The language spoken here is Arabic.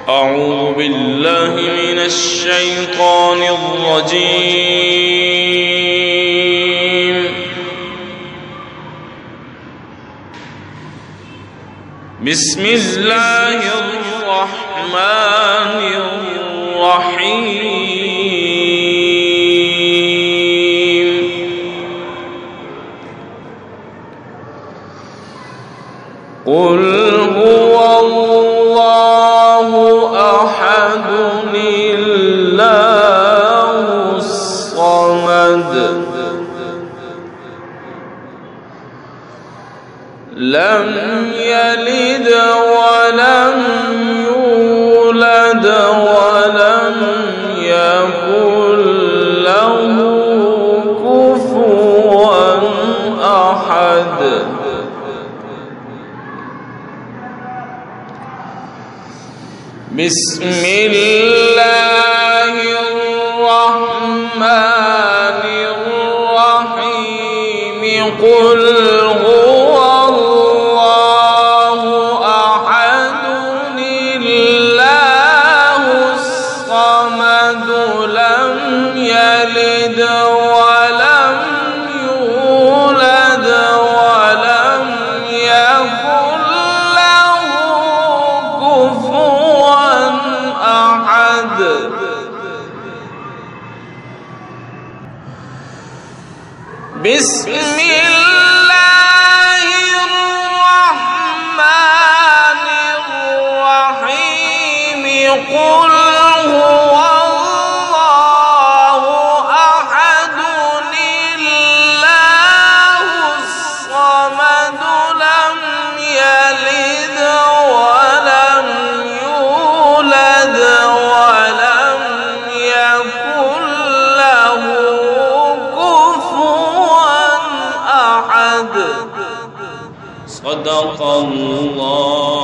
أعوذ بالله من الشيطان الرجيم. بسم الله الرحمن الرحيم. قل هو الله أحد الله الصمد لم يلد ولم يولد ولم يكن له كفوا أحد. بسم الله الرحمن الرحيم. قل هو الله أحد الله الصمد لم يلد ولم يولد ولم يكن له كفوا أحد. بسم الله الرحمن الرحيم. قل هو الله أحد الله الصمد لم يلد ولم يولد ولم يكن له كفوا أحد. صدق الله.